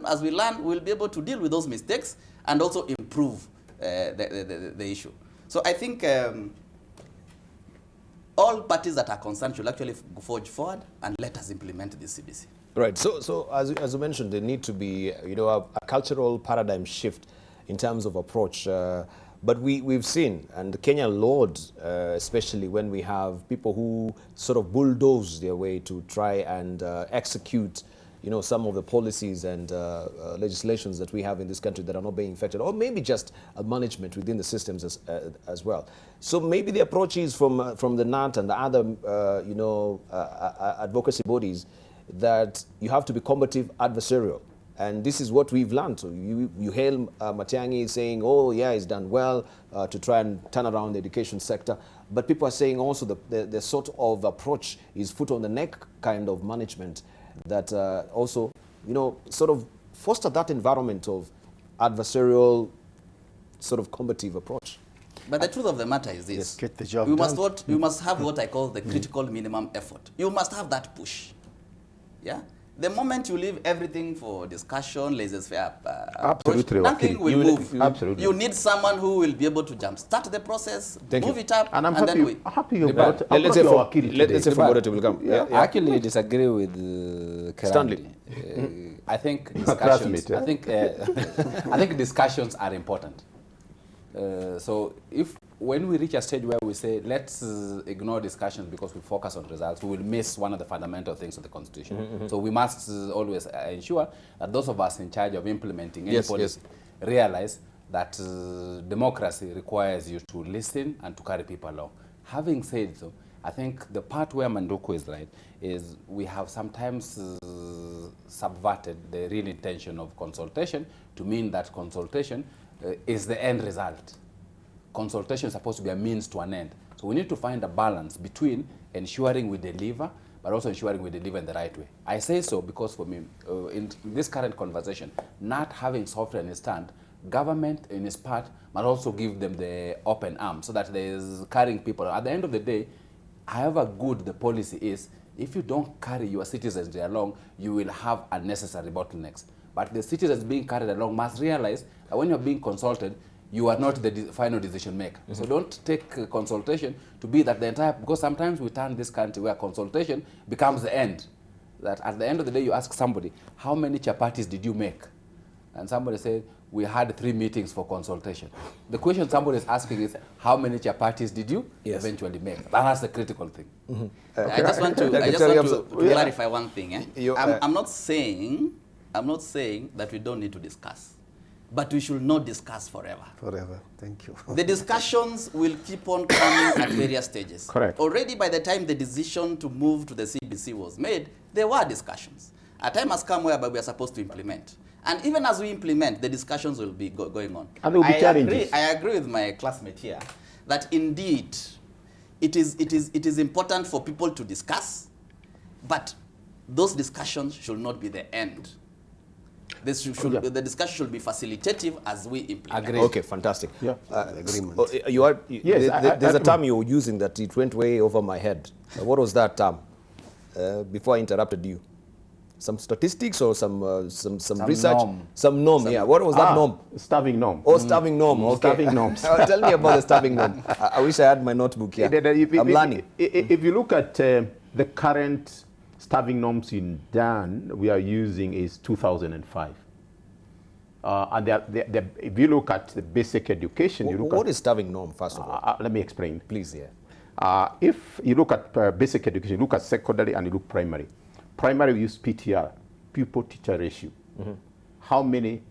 as we learn, we'll be able to deal with those mistakes and also improve the issue. So I think all parties that are concerned should actually forge forward and let us implement this CBC. Right. So as you mentioned, there need to be a cultural paradigm shift in terms of approach. But we've seen, and Kenya laud, especially when we have people who sort of bulldoze their way to try and execute some of the policies and legislations that we have in this country that are not being effected, or maybe just management within the systems as well. So maybe the approach is from the NAT and the other, advocacy bodies, that you have to be combative, adversarial. And this is what we've learned. So you hail Matiang'i saying, oh, yeah, he's done well to try and turn around the education sector. But people are saying also the sort of approach is foot on the neck kind of management that also, sort of foster that environment of adversarial, sort of combative approach. But the truth of the matter is this. Yes, get the job we done. must have what I call the critical minimum effort. You must have that push. Yeah? The moment you leave everything for discussion, laissez-faire Absolutely, approach, nothing Wakili. will move. Absolutely. You need someone who will be able to jumpstart the process, move it up, And I'm then happy, we... happy you Let's brought say your for, Wakili let's say today. for Moderator will come. Yeah, I yeah. actually disagree with Stanley. I think My discussions. classmate, eh? I think I think discussions are important. So if when we reach a stage where we say let's ignore discussions because we focus on results, we will miss one of the fundamental things of the Constitution. So we must always ensure that those of us in charge of implementing any policy realize that democracy requires you to listen and to carry people along. Having said so, I think the part where Manduku is right is we have sometimes subverted the real intention of consultation to mean that consultation is the end result. Consultation is supposed to be a means to an end. So we need to find a balance between ensuring we deliver, but also ensuring we deliver in the right way. I say so because for me, in this current conversation, not having software in its stand, government in its part must also give them the open arm so that there is carrying people. At the end of the day, however good the policy is, if you don't carry your citizens along, you will have unnecessary bottlenecks. But the citizens being carried along must realize that when you're being consulted, you are not the final decision maker. So don't take consultation to be that the entire, because sometimes we turn this country where consultation becomes the end. That at the end of the day, you ask somebody, how many chapatis did you make? And somebody said, we had 3 meetings for consultation. The question somebody is asking is, how many chapatis did you eventually make? That's the critical thing. I just want to clarify one thing. I'm not saying that we don't need to discuss, but we should not discuss forever. Forever. Thank you. The discussions will keep on coming at various stages. Correct. Already by the time the decision to move to the CBC was made, there were discussions. A time has come whereby we are supposed to implement. And even as we implement, the discussions will be going on. And there will be challenges. I agree with my classmate here that indeed it is important for people to discuss, but those discussions should not be the end. The discussion should be facilitative as we implement. Agree. Okay, fantastic. Yeah. Agreement. There's a term you were using that it went way over my head. What was that term? Before I interrupted you. Some statistics or some research? Norm. Some norm, yeah. What was that norm? Starving norm. Oh, starving norm. Okay. Starving norms. Tell me about the starving norm. I wish I had my notebook here. I'm learning. If you look at the current starving norms in Dan, we are using is 2005. And if you look at the basic education, you look what is starving norm, first of all? let me explain. Please, yeah. If you look at basic education, you look at secondary and you look primary. Primary, we use PTR, pupil-teacher ratio. How many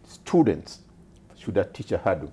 students should a teacher handle?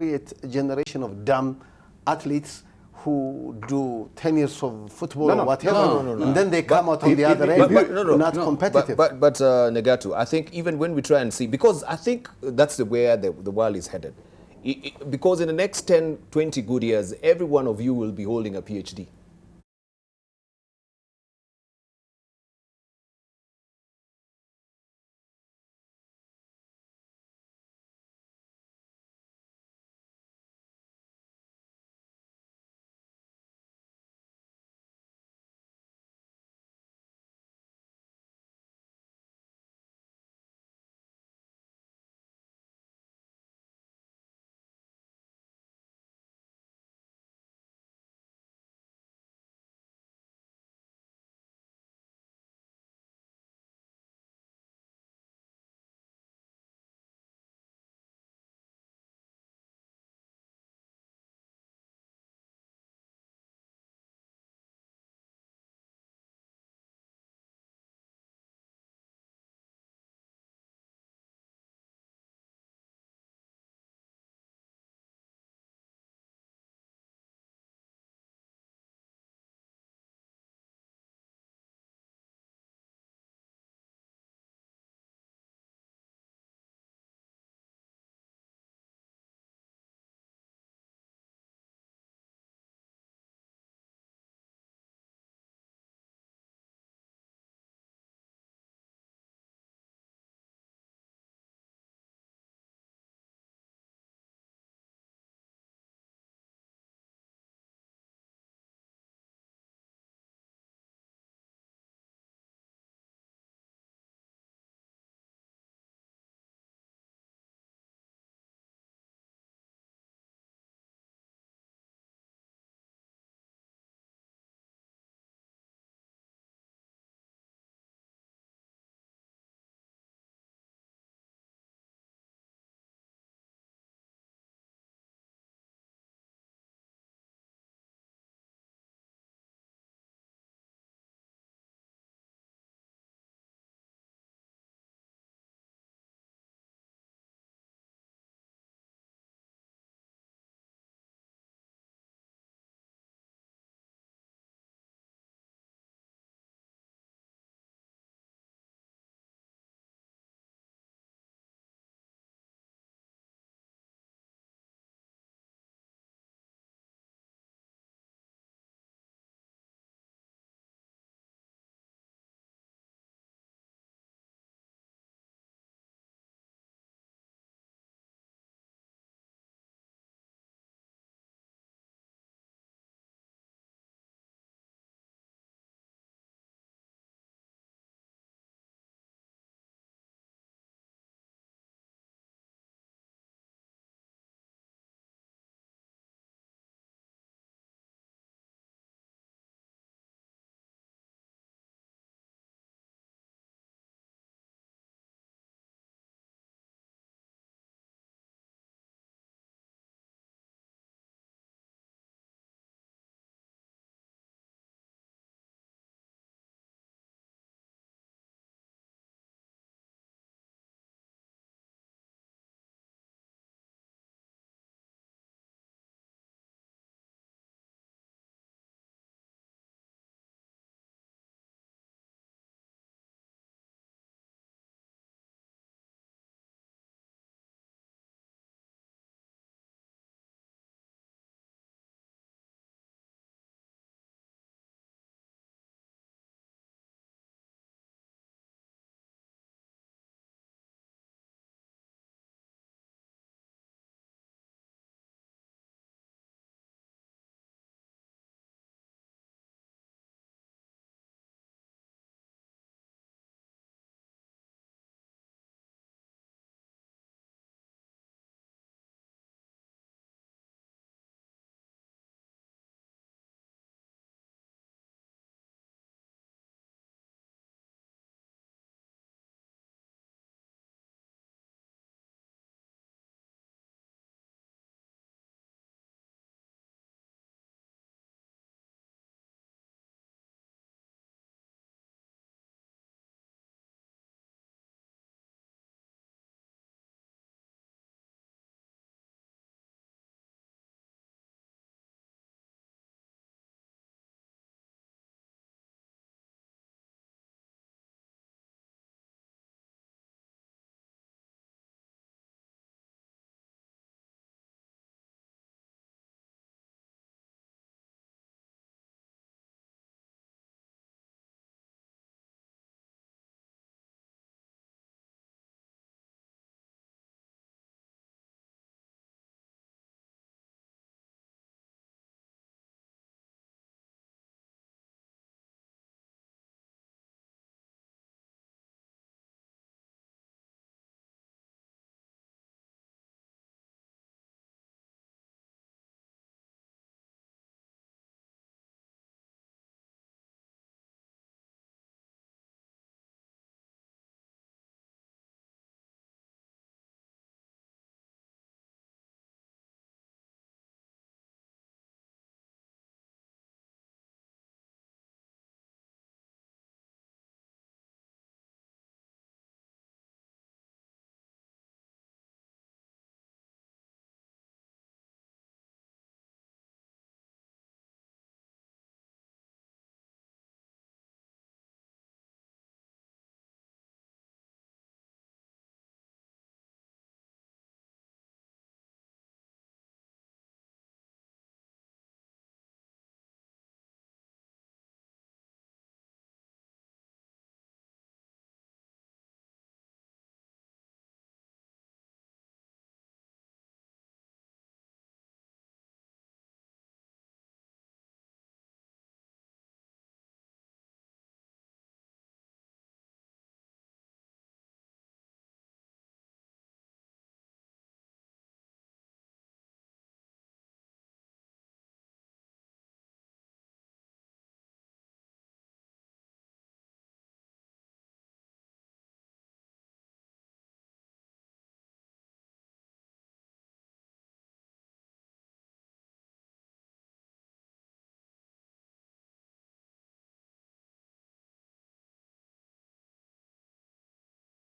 create a generation of dumb athletes who do 10 years of football No, no, or whatever, no. and then they come out on the other end, not competitive. But Negatu, I think even when we try and see, because I think that's where the world is headed. Because in the next 10, 20 good years, every one of you will be holding a PhD.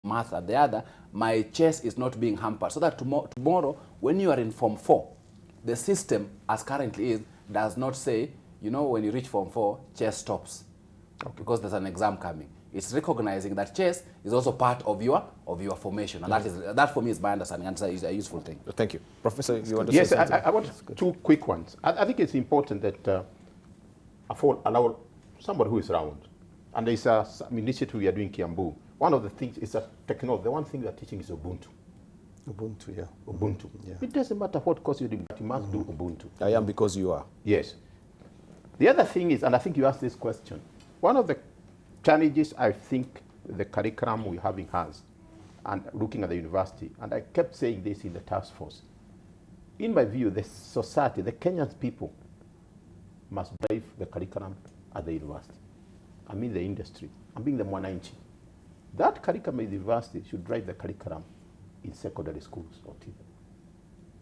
math at the other, my chess is not being hampered. So that tomorrow, when you are in Form 4, the system, as currently is, does not say, you know, when you reach Form 4, chess stops. Because there's an exam coming. It's recognizing that chess is also part of your formation. And that for me is my understanding, and it's a useful thing. Thank you. Professor, you want to Yes, say something? I want two quick ones. I think it's important that allow somebody who is around. And there's some initiative we are doing in Kiambu. One of the things is technology. The one thing we are teaching is Ubuntu. Ubuntu, yeah. Ubuntu. Yeah. It doesn't matter what course you do, but you must do Ubuntu. I am because you are. Yes. The other thing is, and I think you asked this question, one of the challenges I think the curriculum we're having has, and looking at the university, and I kept saying this in the task force, in my view, the society, the Kenyan people, must drive the curriculum at the university. I mean the industry. I mean the mwananchi. That curriculum in the university should drive the curriculum in secondary schools or TV.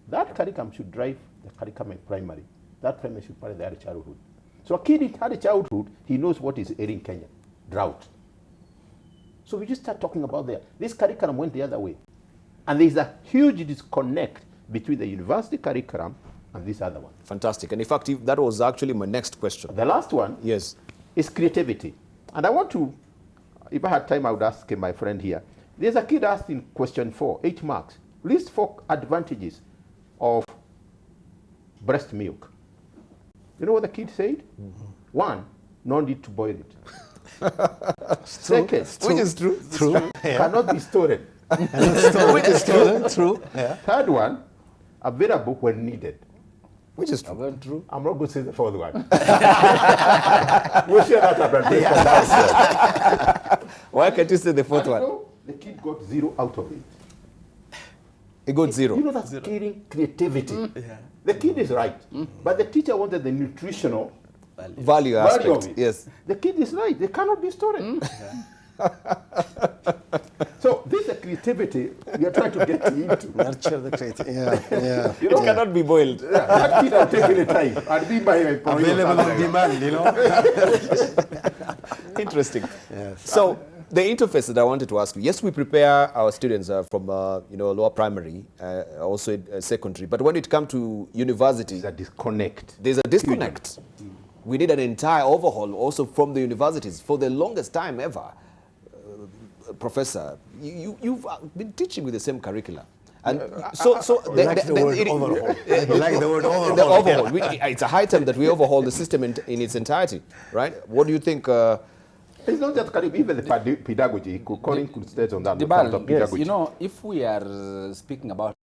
That curriculum should drive the curriculum in primary. That primary should drive the early childhood. So a kid in early childhood, he knows what is ailing Kenya, drought. So we just start talking about there. This curriculum went the other way. And there's a huge disconnect between the university curriculum and this other one. Fantastic. And in fact, that was actually my next question. The last one Yes. is creativity. And I want to, if I had time, I would ask my friend here. There's a kid asked in question 4, 8 marks. List 4 advantages of breast milk. You know what the kid said? 1, no need to boil it. Second, Which is true. cannot be stored. Which is true. True. Yeah. Third one, available when needed. Which is true. True. I'm not going to say the fourth one. We'll share that advantage for that. Why can't you say the fourth one? So the kid got 0 out of it. He got 0. You know, that's killing creativity. Yeah. The kid is right, but the teacher wanted the nutritional Value aspect. of it. Yes. The kid is right. They cannot be stored. So this is creativity we are trying to get into. Nurture the creativity. Yeah, yeah. You know, It cannot be boiled. that kid will take any time. I'll be by Available on demand, you know. Interesting. Yes. So the interface that I wanted to ask you, yes, we prepare our students from lower primary, also secondary, but when it comes to university, There's a disconnect. there's a disconnect. We need an entire overhaul also from the universities for the longest time ever. Professor, you've been teaching with the same curricula. And so He likes the word overhaul. He likes the word overhaul. the overhaul. It's a high time that we overhaul the system in its entirety, right? What do you think? It's not just curriculum, even the pedagogy. Colin could state on that. Debarl, the yes, pedagogy. you know, if we are speaking about